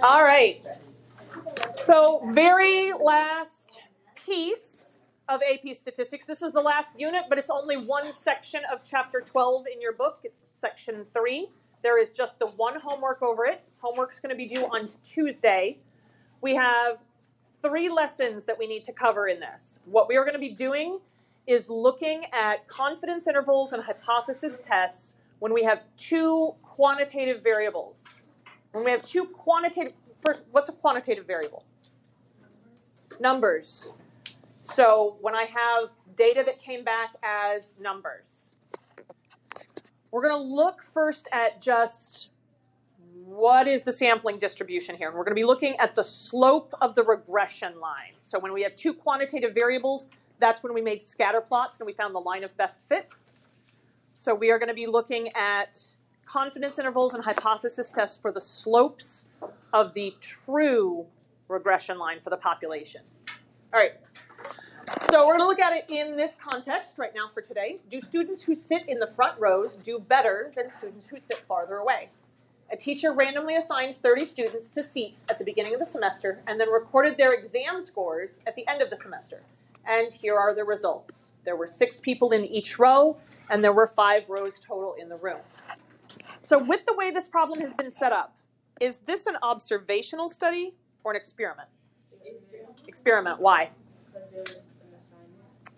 All right. So very last piece of AP Statistics. This is the last unit, but it's only one section of Chapter 12 in your book. It's Section 3. There is just the one homework over it. Homework's going to be due on Tuesday. We have 3 lessons that we need to cover in this. What we are going to be doing is looking at confidence intervals and hypothesis tests when we have 2 quantitative variables. When we have 2 quantitative, first, what's a quantitative variable? Numbers. So when I have data that came back as numbers, we're going to look first at just what is the sampling distribution here. And we're going to be looking at the slope of the regression line. So when we have 2 quantitative variables, that's when we made scatter plots and we found the line of best fit. So we are going to be looking at confidence intervals and hypothesis tests for the slopes of the true regression line for the population. All right. So we're going to look at it in this context right now for today. Do students who sit in the front rows do better than students who sit farther away? A teacher randomly assigned 30 students to seats at the beginning of the semester and then recorded their exam scores at the end of the semester. And here are the results. There were 6 people in each row, and there were 5 rows total in the room. So with the way this problem has been set up, is this an observational study or an experiment? Experiment. Why?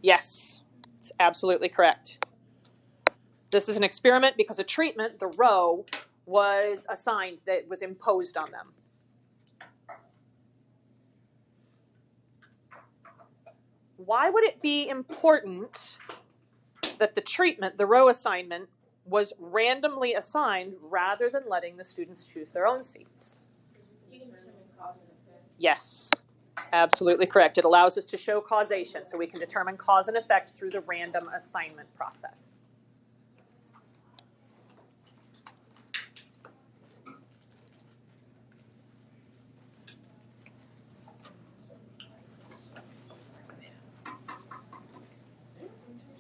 Yes, it's absolutely correct. This is an experiment because a treatment, the row, was assigned, that was imposed on them. Why would it be important that the treatment, the row assignment, was randomly assigned rather than letting the students choose their own seats? Yes, absolutely correct. It allows us to show causation, so we can determine cause and effect through the random assignment process.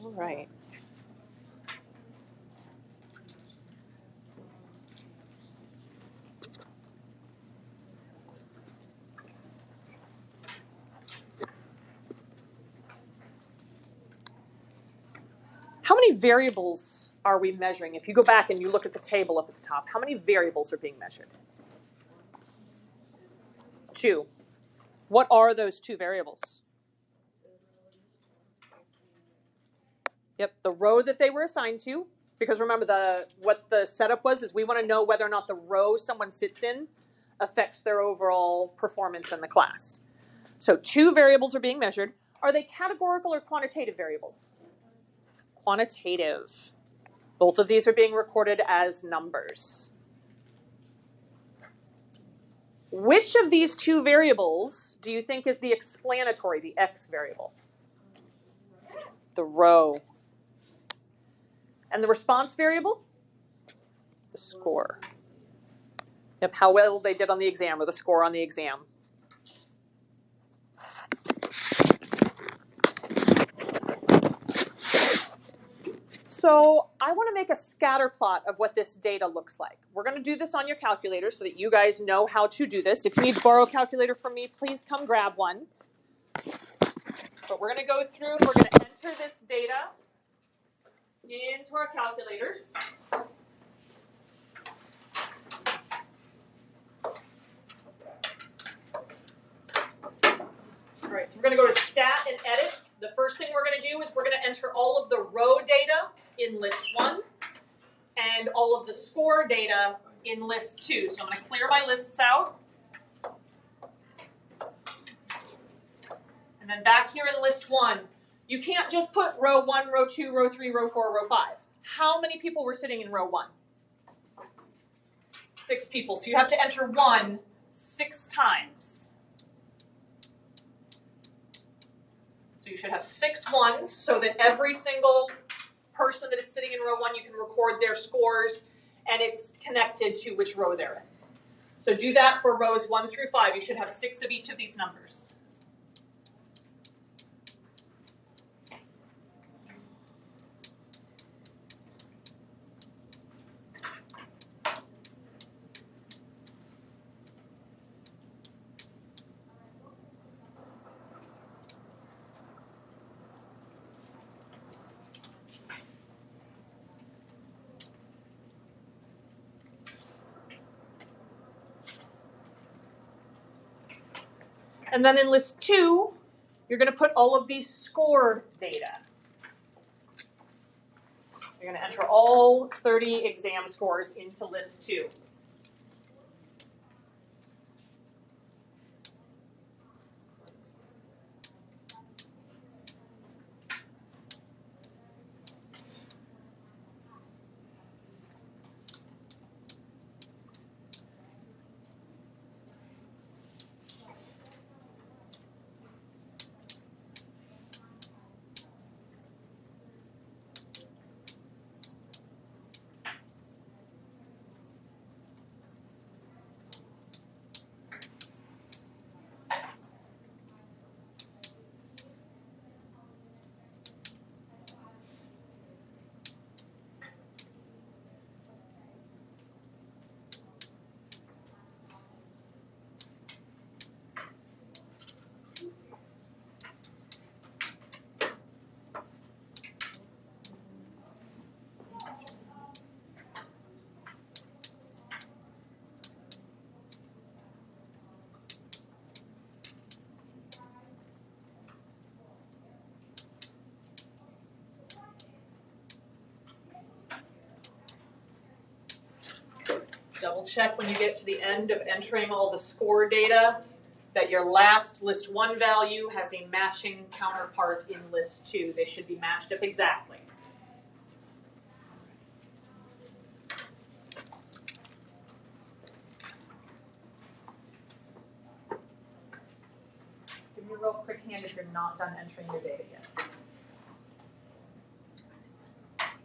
All right. How many variables are we measuring? If you go back and you look at the table up at the top, how many variables are being measured? 2. What are those 2 variables? Yep, the row that they were assigned to, because remember what the setup was is we want to know whether or not the row someone sits in affects their overall performance in the class. So 2 variables are being measured. Are they categorical or quantitative variables? Quantitative. Both of these are being recorded as numbers. Which of these 2 variables do you think is the explanatory, the X variable? The row. And the response variable? The score. Yep, how well they did on the exam, or the score on the exam. So I want to make a scatter plot of what this data looks like. We're going to do this on your calculator so that you guys know how to do this. If you need to borrow a calculator from me, please come grab one. But we're going to go through and we're going to enter this data into our calculators. All right, so we're going to go to Stat and Edit. The first thing we're going to do is we're going to enter all of the row data in list 1 and all of the score data in list 2. So I'm going to clear my lists out. And then back here in list 1, you can't just put row 1, row 2, row 3, row 4, row 5. How many people were sitting in row 1? 6 people. So you have to enter 1 6 times. So you should have 6 ones so that every single person that is sitting in row 1, you can record their scores and it's connected to which row they're in. So do that for rows 1 through 5. You should have 6 of each of these numbers. And then in list 2, you're going to put all of the score data. You're going to enter all 30 exam scores into list 2. Double check when you get to the end of entering all the score data that your last list 1 value has a matching counterpart in list 2. They should be matched up exactly. Give me a real quick hand if you're not done entering your data yet.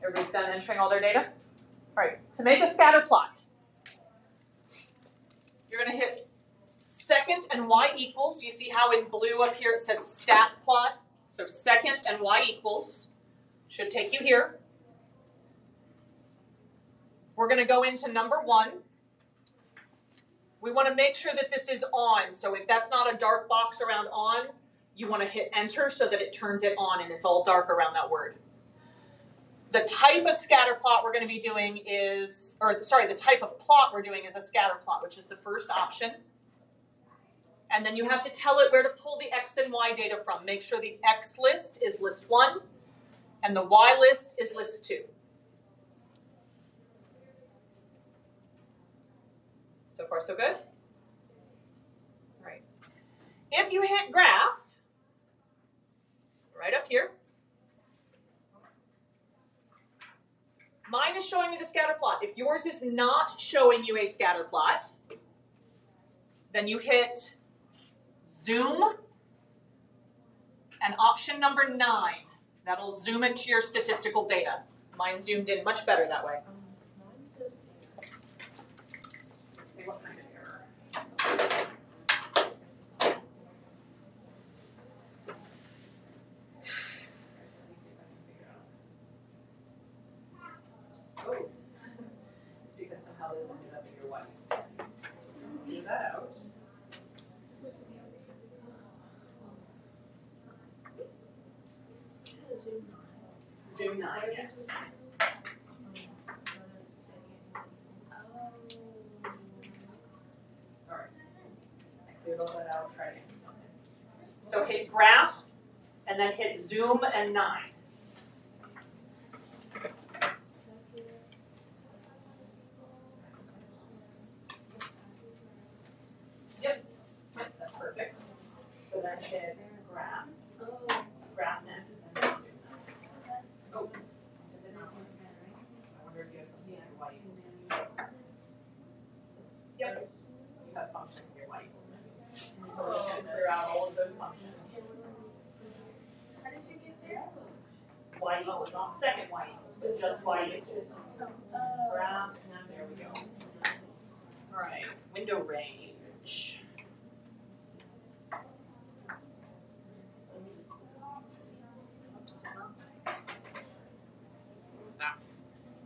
Everybody's done entering all their data? All right, to make a scatter plot, you're going to hit second and y equals. Do you see how in blue up here it says stat plot? So second and y equals should take you here. We're going to go into number 1. We want to make sure that this is on. So if that's not a dark box around on, you want to hit enter so that it turns it on and it's all dark around that word. The type of scatter plot we're going to be doing is, the type of plot we're doing is a scatter plot, which is the first option. And then you have to tell it where to pull the X and Y data from. Make sure the X list is list 1 and the Y list is list 2. So far, so good? All right. If you hit graph, right up here, mine is showing me the scatter plot. If yours is not showing you a scatter plot, then you hit zoom and option number 9. That'll zoom it to your statistical data. Mine zoomed in much better that way. What kind of error? Oh, it's because somehow this ended up in your white. Figure that out. Zoom 9, yes. All right. I cleared all that out. Try it again. So hit graph, and then hit zoom and 9. Yep, that's perfect. So then hit graph. Graph next, and then zoom 9. Oh. I wonder if you have something in your white. Yep. You have functions in your white. So we're just going to clear out all of those functions. How did you get there? Y equals, not second Y equals, but just Y equals. Graph, and there we go. All right, window range.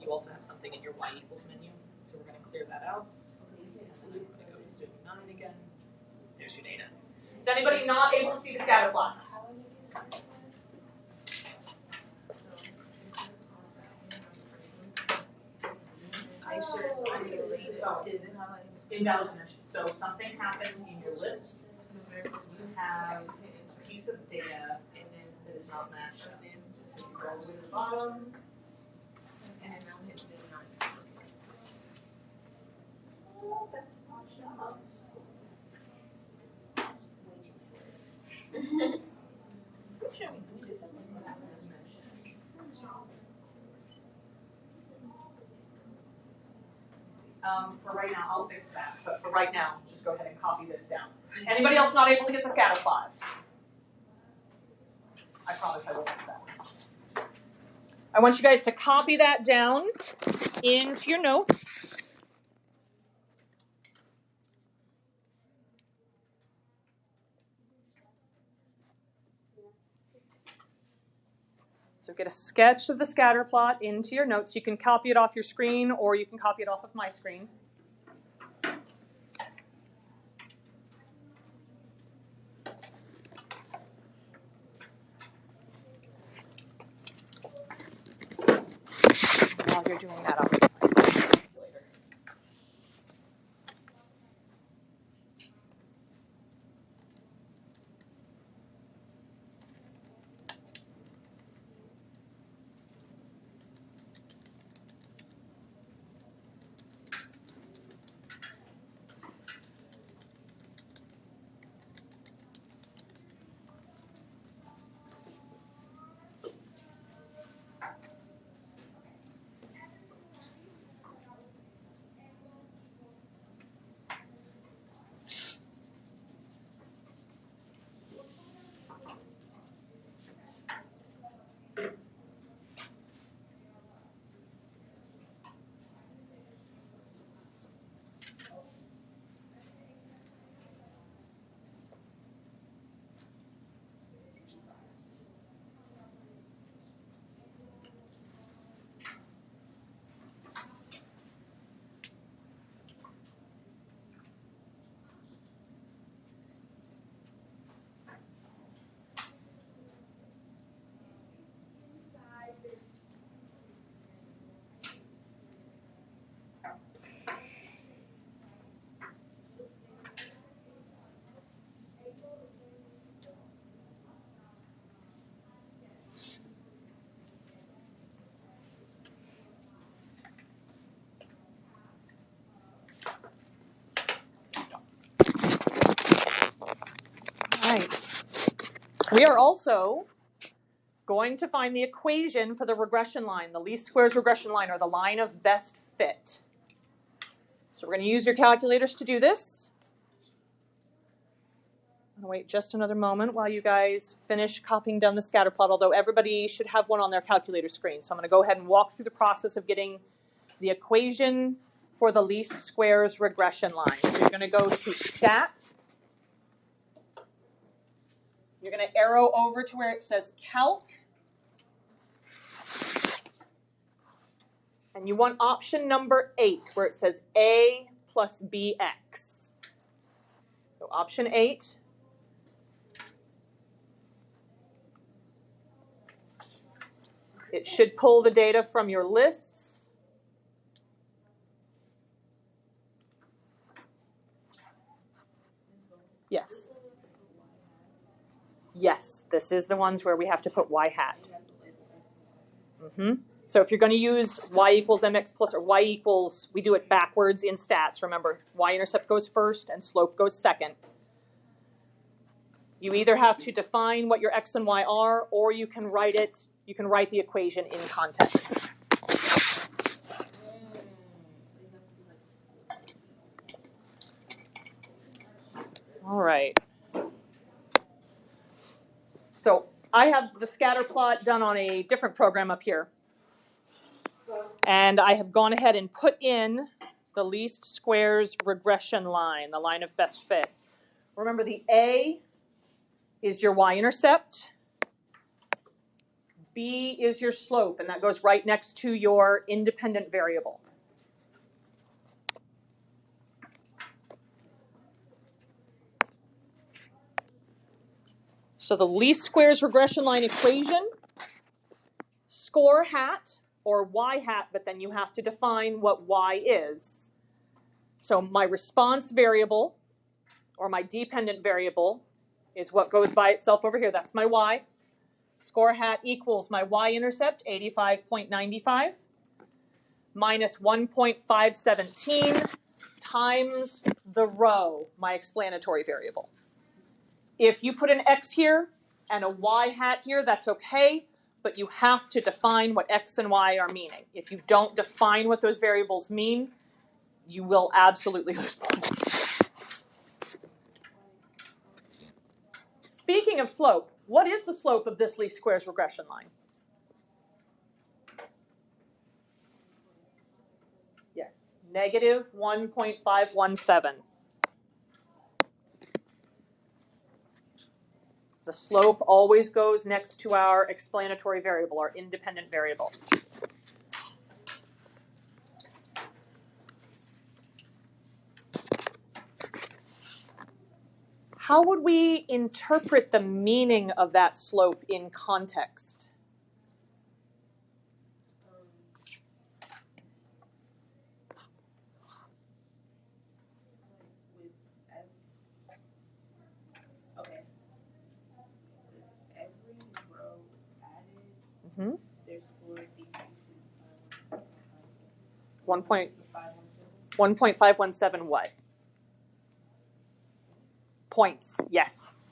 You also have something in your Y equals menu, so we're going to clear that out. I'm going to go to zoom 9 again. There's your data. Is anybody not able to see the scatter plot? Invalid connection. So something happened in your lists. you have a piece of data and then that is not matched up in, so you go to the bottom and then now hit zoom nice. Oh, that's not showing up. That's way too for right now, I'll fix that. But for right now, just go ahead and copy this down. Anybody else not able to get the scatter plot? I promise I will fix that. I want you guys to copy that down into your notes. So get a sketch of the scatter plot into your notes. You can copy it off your screen or you can copy it off of my screen. While you're doing that, I'll All right. We are also going to find the equation for the regression line, the least squares regression line, or the line of best fit. So we're going to use your calculators to do this. I'm going to wait just another moment while you guys finish copying down the scatter plot, although everybody should have one on their calculator screen. So I'm going to go ahead and walk through the process of getting the equation for the least squares regression line. So you're going to go to Stat. You're going to arrow over to where it says Calc. And you want option number 8, where it says A plus BX. So option 8. It should pull the data from your lists. Yes. Yes, this is the ones where we have to put y hat. So if you're going to use y equals mx plus or y equals, we do it backwards in stats. Remember, y-intercept goes first and slope goes second. You either have to define what your x and y are, or you can write it. You can write the equation in context. All right. So I have the scatter plot done on a different program up here. And I have gone ahead and put in the least squares regression line, the line of best fit. Remember, the A is your y-intercept. B is your slope, and that goes right next to your independent variable. So the least squares regression line equation, score hat or y hat, but then you have to define what y is. So my response variable, or my dependent variable, is what goes by itself over here. That's my y. Score hat equals my y-intercept, 85.95, minus 1.517 times the row, my explanatory variable. If you put an x here and a y hat here, that's okay, but you have to define what x and y are meaning. If you don't define what those variables mean, you will absolutely lose points. Speaking of slope, what is the slope of this least squares regression line? Yes, negative 1.517. The slope always goes next to our explanatory variable, our independent variable. How would we interpret the meaning of that slope in context? Mm-hmm. Their score decreases 1.517 what? Points, yes,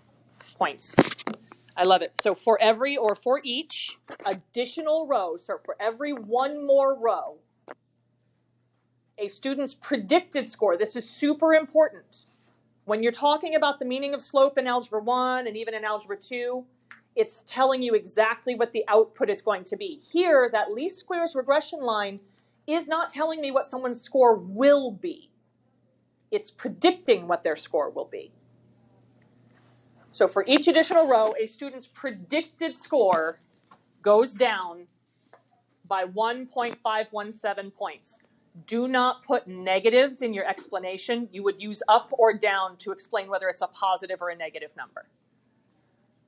points. I love it. So for every, or for each additional row, so for every one more row, a student's predicted score, this is super important. When you're talking about the meaning of slope in Algebra 1 and even in Algebra 2, it's telling you exactly what the output is going to be. Here, that least squares regression line is not telling me what someone's score will be. It's predicting what their score will be. So for each additional row, a student's predicted score goes down by 1.517 points. Do not put negatives in your explanation. You would use up or down to explain whether it's a positive or a negative number.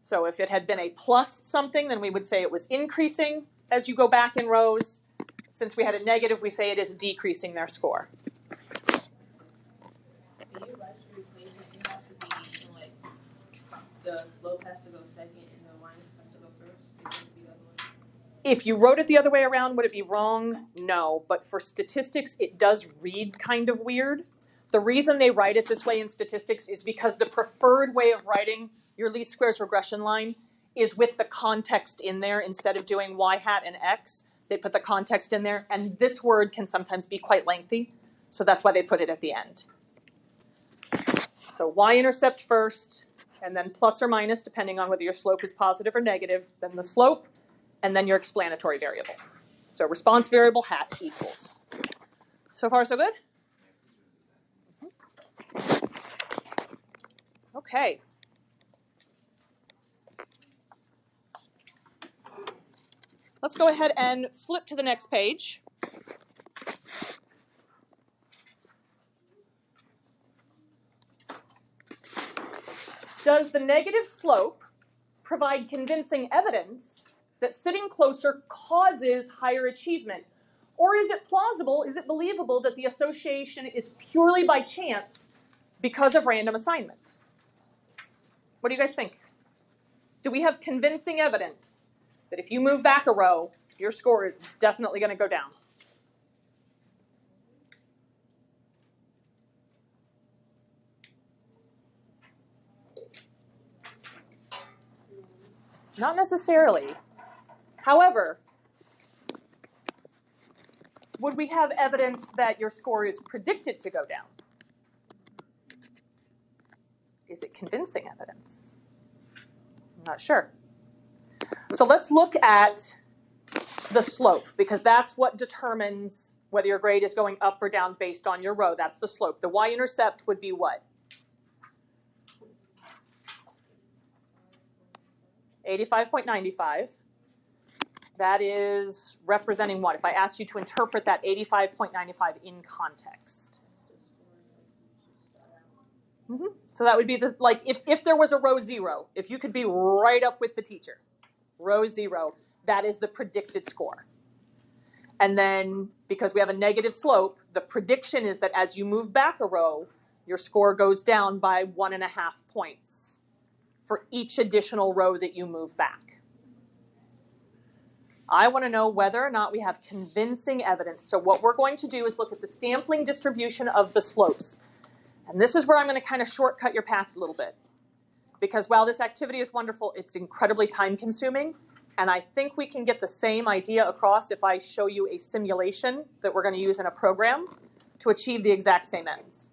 So if it had been a plus something, then we would say it was increasing as you go back in rows. Since we had a negative, we say it is decreasing their score. The slope has to go second and the line has to go first? If you wrote it the other way around, would it be wrong? No, but for statistics, it does read kind of weird. The reason they write it this way in statistics is because the preferred way of writing your least squares regression line is with the context in there. Instead of doing y hat and x, they put the context in there, and this word can sometimes be quite lengthy, so that's why they put it at the end. So y-intercept first, and then plus or minus, depending on whether your slope is positive or negative, then the slope, and then your explanatory variable. So response variable hat equals. So far, so good? Okay. Let's go ahead and flip to the next page. Does the negative slope provide convincing evidence that sitting closer causes higher achievement? Or is it plausible, is it believable that the association is purely by chance because of random assignment? What do you guys think? Do we have convincing evidence that if you move back a row, your score is definitely going to go down? Not necessarily. However, would we have evidence that your score is predicted to go down? Is it convincing evidence? I'm not sure. So let's look at the slope, because that's what determines whether your grade is going up or down based on your row. That's the slope. The y-intercept would be what? 85.95. That is representing what? If I asked you to interpret that 85.95 in context. So that would be the, like, if there was a row 0, if you could be right up with the teacher, row 0, that is the predicted score. And then, because we have a negative slope, the prediction is that as you move back a row, your score goes down by 1.5 points for each additional row that you move back. I want to know whether or not we have convincing evidence. So what we're going to do is look at the sampling distribution of the slopes. And this is where I'm going to kind of shortcut your path a little bit. Because while this activity is wonderful, it's incredibly time consuming. And I think we can get the same idea across if I show you a simulation that we're going to use in a program to achieve the exact same ends.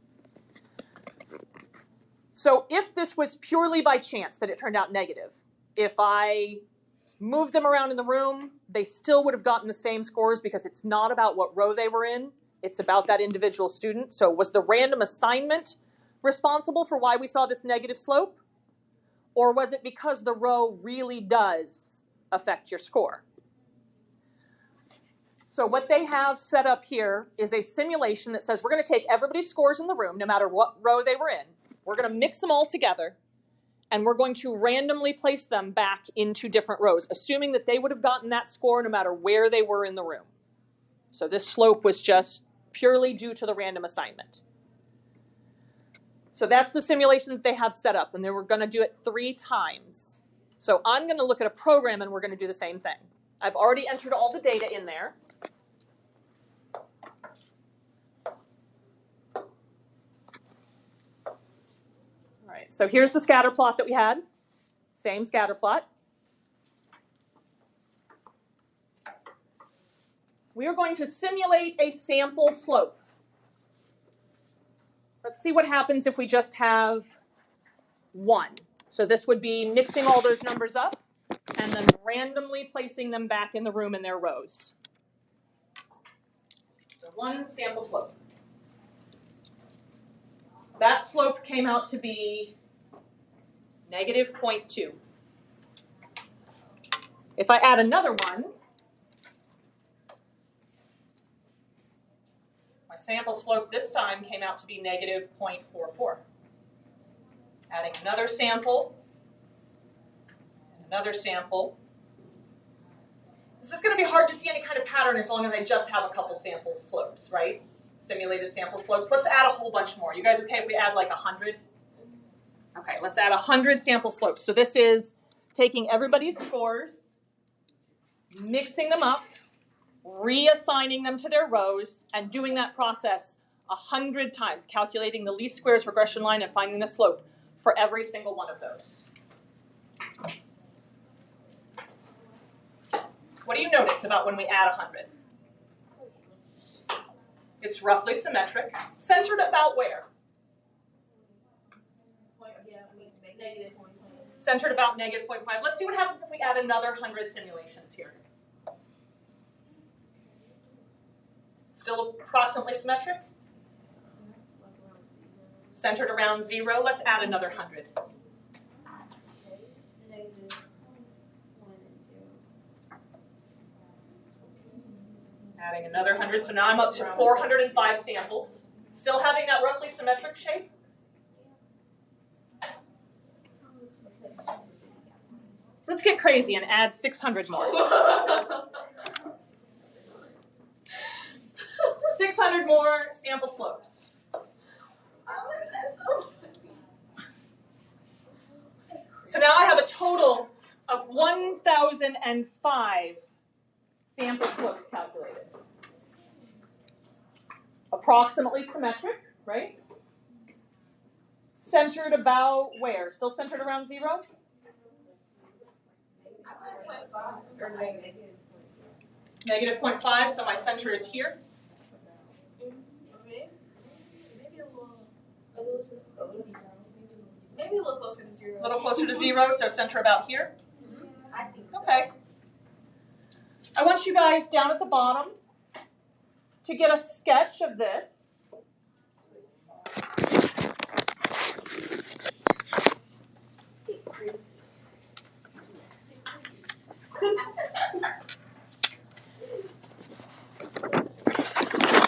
So if this was purely by chance that it turned out negative, if I moved them around in the room, they still would have gotten the same scores because it's not about what row they were in, it's about that individual student. So was the random assignment responsible for why we saw this negative slope? Or was it because the row really does affect your score? So what they have set up here is a simulation that says we're going to take everybody's scores in the room, no matter what row they were in. We're going to mix them all together, and we're going to randomly place them back into different rows, assuming that they would have gotten that score no matter where they were in the room. So this slope was just purely due to the random assignment. So that's the simulation that they have set up, and then we're going to do it 3 times. So I'm going to look at a program, and we're going to do the same thing. I've already entered all the data in there. All right, so here's the scatter plot that we had. Same scatter plot. We are going to simulate a sample slope. Let's see what happens if we just have 1. So this would be mixing all those numbers up and then randomly placing them back in the room in their rows. So 1 sample slope. That slope came out to be negative 0.2. If I add another one, my sample slope this time came out to be negative 0.44. Adding another sample, and another sample. This is going to be hard to see any kind of pattern as long as I just have a couple sample slopes, right? Simulated sample slopes. Let's add a whole bunch more. You guys okay if we add like 100? Okay, let's add 100 sample slopes. So this is taking everybody's scores, mixing them up, reassigning them to their rows, and doing that process 100 times, calculating the least squares regression line and finding the slope for every single one of those. What do you notice about when we add 100? It's roughly symmetric. Centered about where? Centered about negative 0.5. Let's see what happens if we add another 100 simulations here. Still approximately symmetric? Centered around 0. Let's add another 100. Adding another 100, so now I'm up to 405 samples. Still having that roughly symmetric shape? Let's get crazy and add 600 more. 600 more sample slopes. So now I have a total of 1,005 sample slopes calculated. Approximately symmetric, right? Centered about where? Still centered around 0? Negative 0.5, so my center is here. Maybe a little closer to 0. A little closer to 0, so center about here. I think so. Okay. I want you guys down at the bottom to get a sketch of this.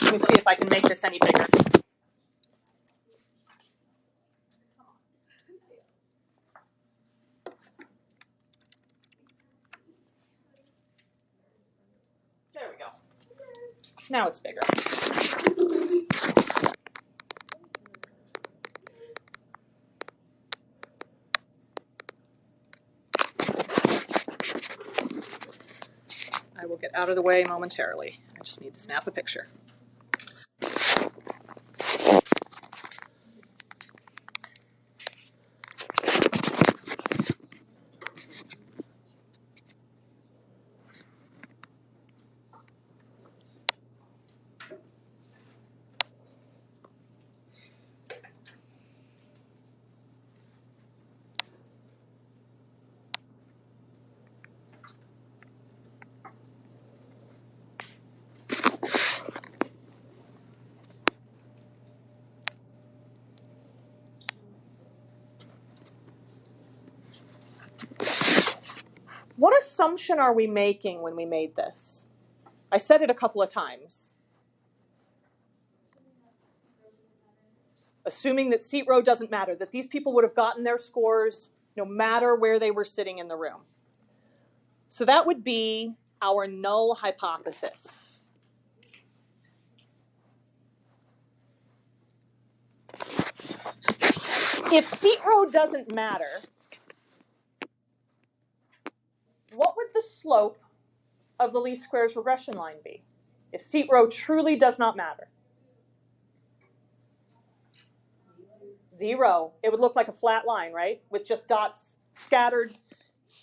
Let me see if I can make this any bigger. There we go. Now it's bigger. I will get out of the way momentarily. I just need to snap a picture. What assumption are we making when we made this? I said it a couple of times. Assuming that seat row doesn't matter, that these people would have gotten their scores no matter where they were sitting in the room. So that would be our null hypothesis. If seat row doesn't matter, what would the slope of the least squares regression line be? If seat row truly does not matter. 0. It would look like a flat line, right? With just dots scattered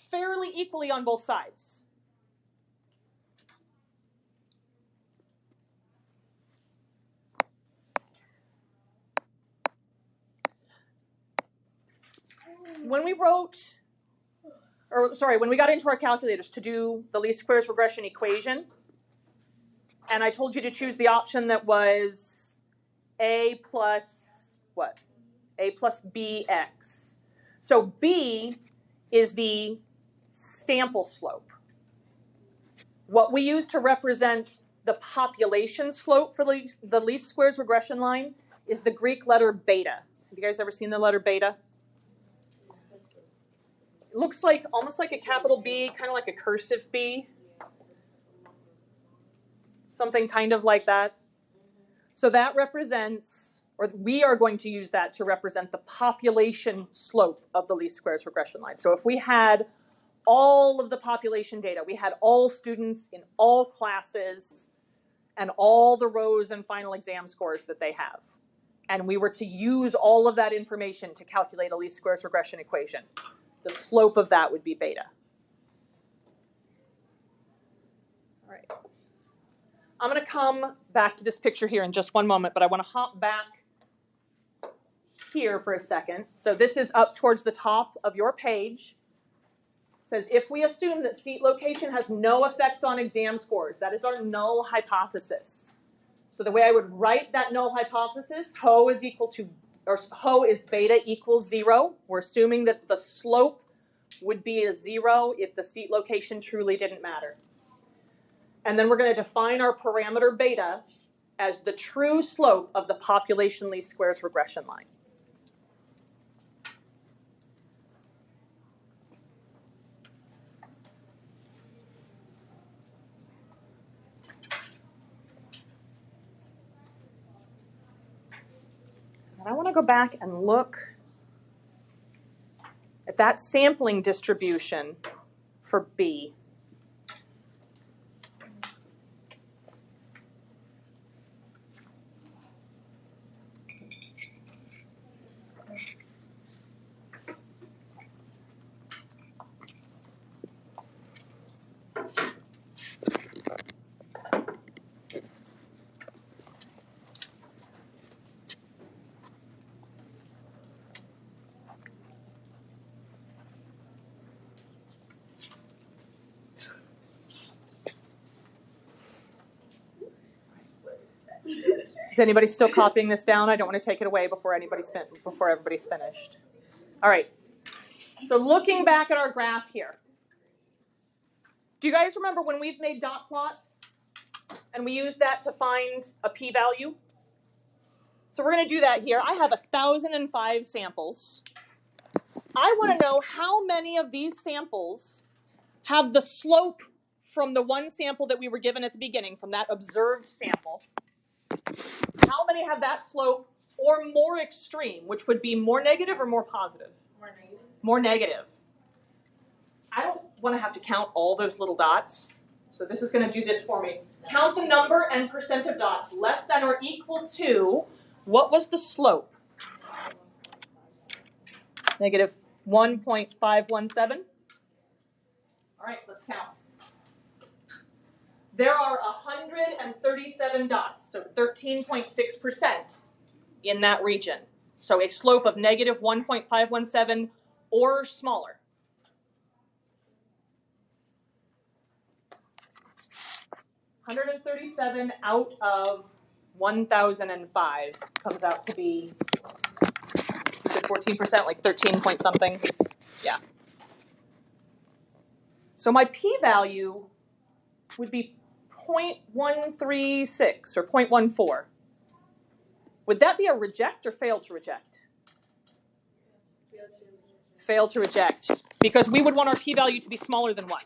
fairly equally on both sides. When we got into our calculators to do the least squares regression equation, and I told you to choose the option that was a plus what? A plus bx. So b is the sample slope. What we use to represent the population slope for the least squares regression line is the Greek letter beta. Have you guys ever seen the letter beta? It looks like almost like a capital B, kind of like a cursive B. Something kind of like that. So that represents, or we are going to use that to represent the population slope of the least squares regression line. So if we had all of the population data, we had all students in all classes and all the rows and final exam scores that they have, and we were to use all of that information to calculate a least squares regression equation, the slope of that would be beta. All right. I'm going to come back to this picture here in just one moment, but I want to hop back here for a second. So this is up towards the top of your page. It says, if we assume that seat location has no effect on exam scores, that is our null hypothesis. So the way I would write that null hypothesis, HO is equal to, or HO is beta equals 0. We're assuming that the slope would be a 0 if the seat location truly didn't matter. And then we're going to define our parameter beta as the true slope of the population least squares regression line. And I want to go back and look at that sampling distribution for B. Is anybody still copying this down? I don't want to take it away before everybody's finished. All right. So looking back at our graph here, do you guys remember when we've made dot plots and we use that to find a p-value? So we're going to do that here. I have 1,005 samples. I want to know how many of these samples have the slope from the one sample that we were given at the beginning, from that observed sample. How many have that slope or more extreme, which would be more negative or more positive? More negative. More negative. I don't want to have to count all those little dots, So this is going to do this for me. Count the number and percent of dots less than or equal to, what was the slope? Negative 1.517. All right, let's count. There are 137 dots, so 13.6% in that region. So a slope of negative 1.517 or smaller. (137) out of 1,005 comes out to be, is it 14%, like 13 point something? Yeah. So my p-value would be 0.136 or 0.14. Would that be a reject or fail to reject? Fail to reject. Because we would want our p-value to be smaller than what?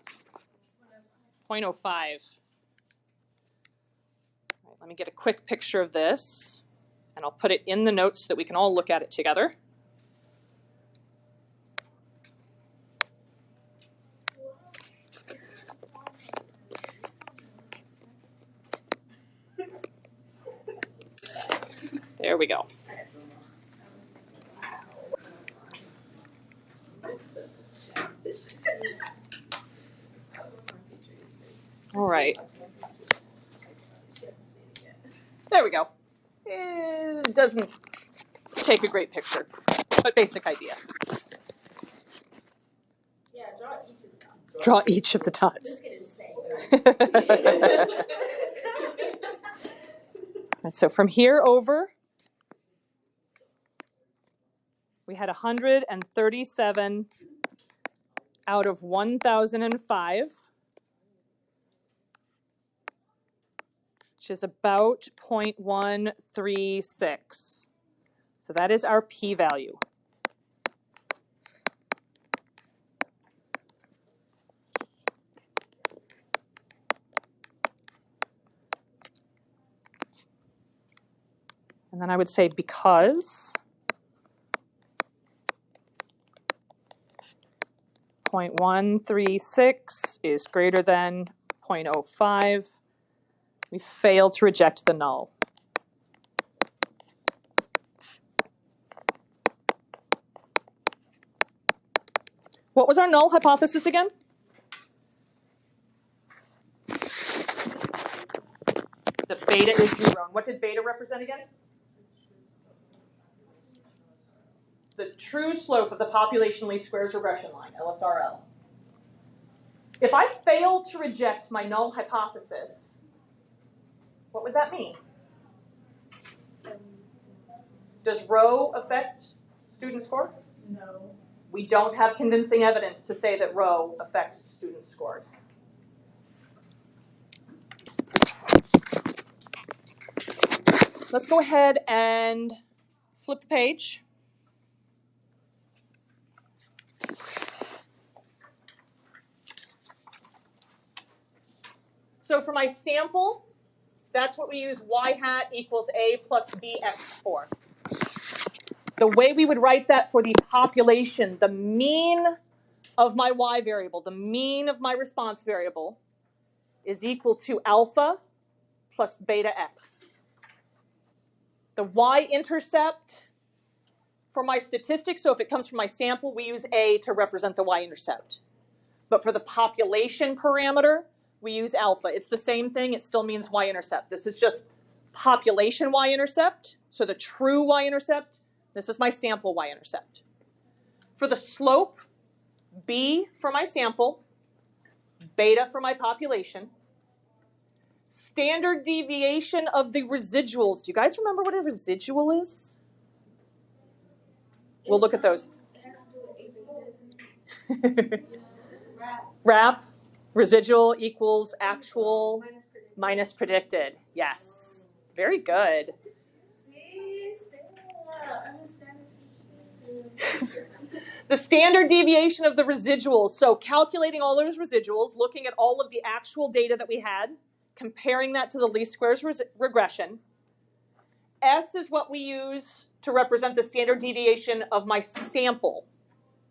0.05. All right, let me get a quick picture of this, and I'll put it in the notes so that we can all look at it together. There we go. All right. There we go. It doesn't take a great picture, but basic idea. Yeah, draw each of the dots. Draw each of the dots. This is insane. And so from here over, we had 137 out of 1,005, which is about 0.136. So that is our p-value. And then I would say because 0.136 is greater than 0.05, we fail to reject the null. What was our null hypothesis again? The beta is 0. And what did beta represent again? The true slope of the population least squares regression line, LSRL. If I fail to reject my null hypothesis, what would that mean? Does rho affect student score? No. We don't have convincing evidence to say that rho affects student scores. Let's go ahead and flip the page. So for my sample, that's what we use y hat equals a plus bx for. The way we would write that for the population, the mean of my y variable, the mean of my response variable, is equal to alpha plus beta x. The y-intercept for my statistics, so if it comes from my sample, we use a to represent the y-intercept. But for the population parameter, we use alpha. It's the same thing, it still means y-intercept. This is just population y-intercept, so the true y-intercept. This is my sample y-intercept. For the slope, b for my sample, beta for my population. Standard deviation of the residuals. Do you guys remember what a residual is? We'll look at those. RAP, residual equals actual minus predicted. Yes, very good. The standard deviation of the residuals. So calculating all those residuals, looking at all of the actual data that we had, comparing that to the least squares regression. S is what we use to represent the standard deviation of my sample.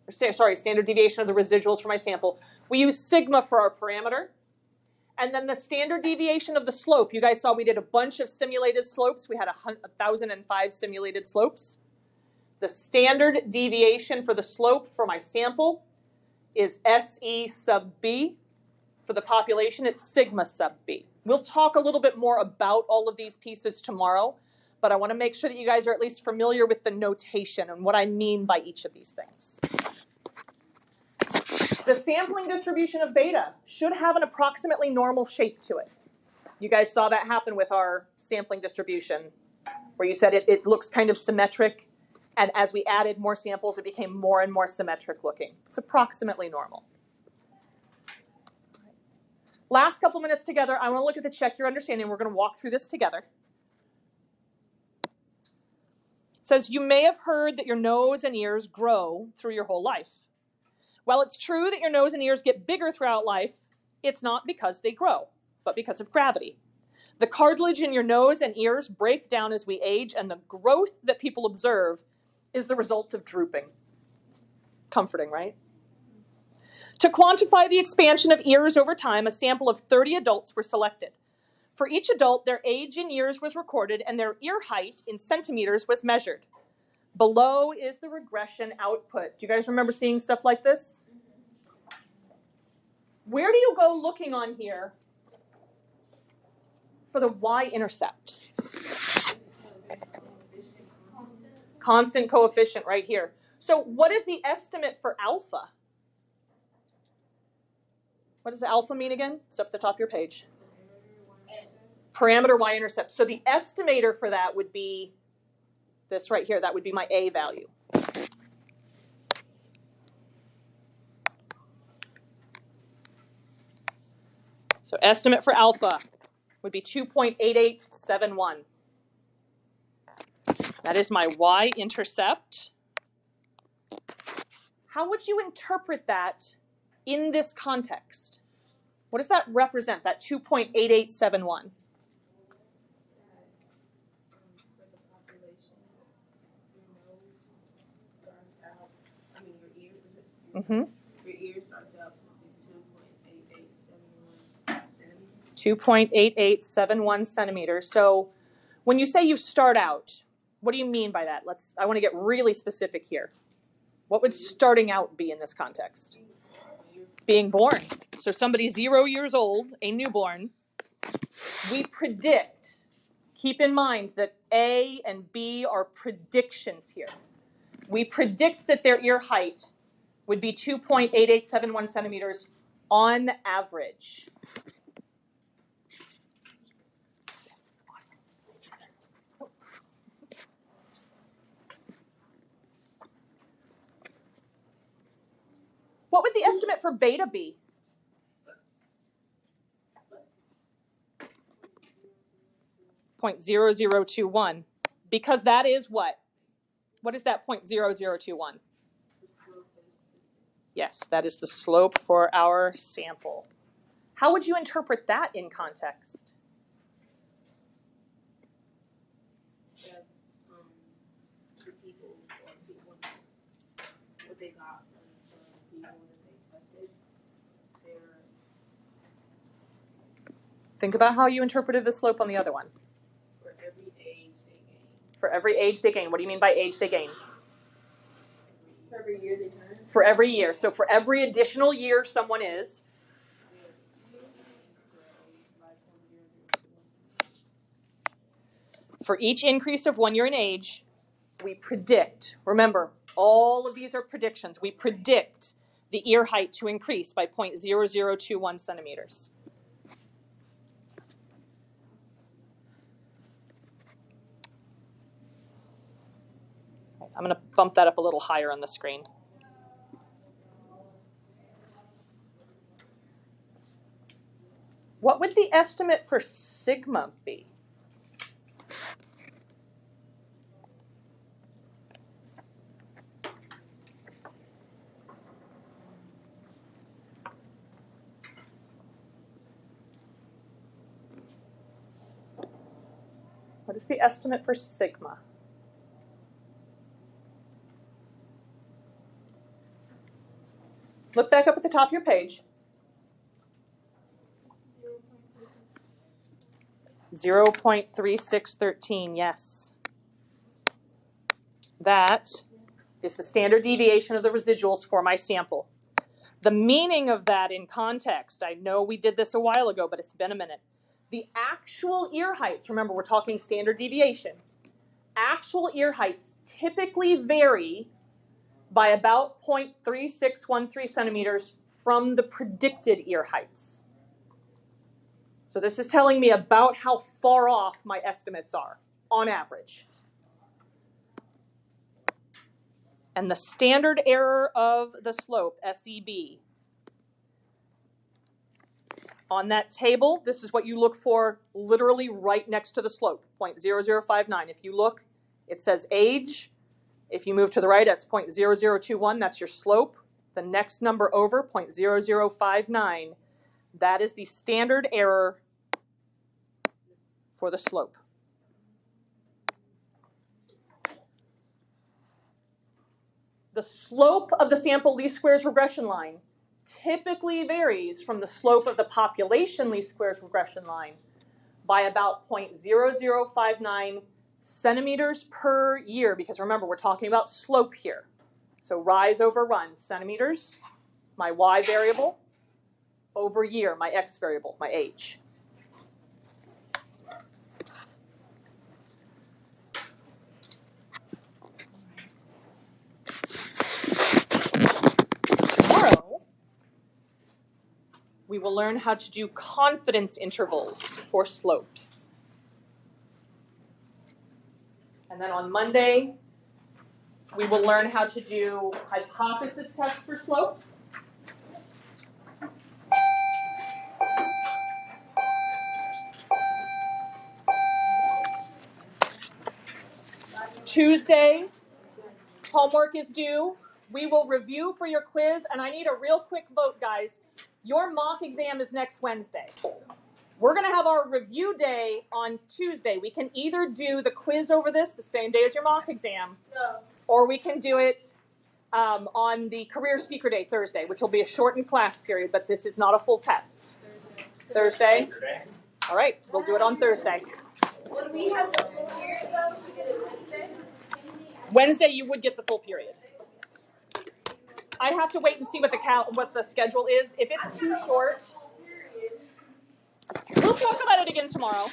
Sorry, standard deviation of the residuals for my sample. We use sigma for our parameter. And then the standard deviation of the slope. You guys saw we did a bunch of simulated slopes. We had 1,005 simulated slopes. The standard deviation for the slope for my sample is SE sub B. For the population, it's sigma sub B. We'll talk a little bit more about all of these pieces tomorrow, but I want to make sure that you guys are at least familiar with the notation and what I mean by each of these things. The sampling distribution of beta should have an approximately normal shape to it. You guys saw that happen with our sampling distribution, where you said it looks kind of symmetric, and as we added more samples, it became more and more symmetric looking. It's approximately normal. Last couple minutes together, I want to look at the check your understanding. We're going to walk through this together. It says, you may have heard that your nose and ears grow through your whole life. While it's true that your nose and ears get bigger throughout life, it's not because they grow, but because of gravity. The cartilage in your nose and ears break down as we age, and the growth that people observe is the result of drooping. Comforting, right? To quantify the expansion of ears over time, a sample of 30 adults were selected. For each adult, their age in years was recorded, and their ear height in centimeters was measured. Below is the regression output. Do you guys remember seeing stuff like this? Where do you go looking on here for the y-intercept? Constant coefficient right here. So what is the estimate for alpha? What does alpha mean again? It's up at the top of your page. Parameter y-intercept. So the estimator for that would be this right here. That would be my A value. So estimate for alpha would be 2.8871. That is my y-intercept. How would you interpret that in this context? What does that represent, that 2.8871? Mm-hmm. Your ear starts out with 2.8871 centimeters. So when you say you start out, what do you mean by that? I want to get really specific here. What would starting out be in this context? Being born. So somebody 0 years old, a newborn, we predict, keep in mind that A and B are predictions here. We predict that their ear height would be 2.8871 centimeters on average. Yes, awesome. What would the estimate for beta be? .0021, because that is what? What is that .0021? Yes, that is the slope for our sample. How would you interpret that in context? For people, what they got from people that they tested, Think about how you interpreted the slope on the other one. for every age they gain. For every age they gain. What do you mean by age they gain? For every year they turn. For every year. So for every additional year someone is. For each increase of 1 year in age, we predict, remember, all of these are predictions, we predict the ear height to increase by 0.0021 centimeters. I'm going to bump that up a little higher on the screen. What would the estimate for sigma be? What is the estimate for sigma? Look back up at the top of your page. 0.3613, yes. That is the standard deviation of the residuals for my sample. The meaning of that in context, I know we did this a while ago, but it's been a minute. The actual ear heights, remember we're talking standard deviation, actual ear heights typically vary by about 0.3613 centimeters from the predicted ear heights. So this is telling me about how far off my estimates are, on average. And the standard error of the slope, SEB, on that table, this is what you look for literally right next to the slope, 0.0059. If you look, it says age. If you move to the right, that's 0.0021. That's your slope. The next number over, 0.0059, that is the standard error for the slope. The slope of the sample least squares regression line typically varies from the slope of the population least squares regression line by about 0.0059 centimeters per year, because remember, we're talking about slope here. So rise over run, centimeters, my y variable, over year, my x variable, my age. Tomorrow, we will learn how to do confidence intervals for slopes. And then on Monday, we will learn how to do hypothesis tests for slopes. Tuesday, homework is due. We will review for your quiz, and I need a real quick vote, guys. Your mock exam is next Wednesday. We're going to have our review day on Tuesday. We can either do the quiz over this the same day as your mock exam, or we can do it on the career speaker day, Thursday, which will be a shortened class period, but this is not a full test. Thursday? All right, we'll do it on Thursday. Would we have the full period though? We did it Wednesday? Wednesday, you would get the full period. I have to wait and see what the schedule is. If it's too short, we'll talk about it again tomorrow.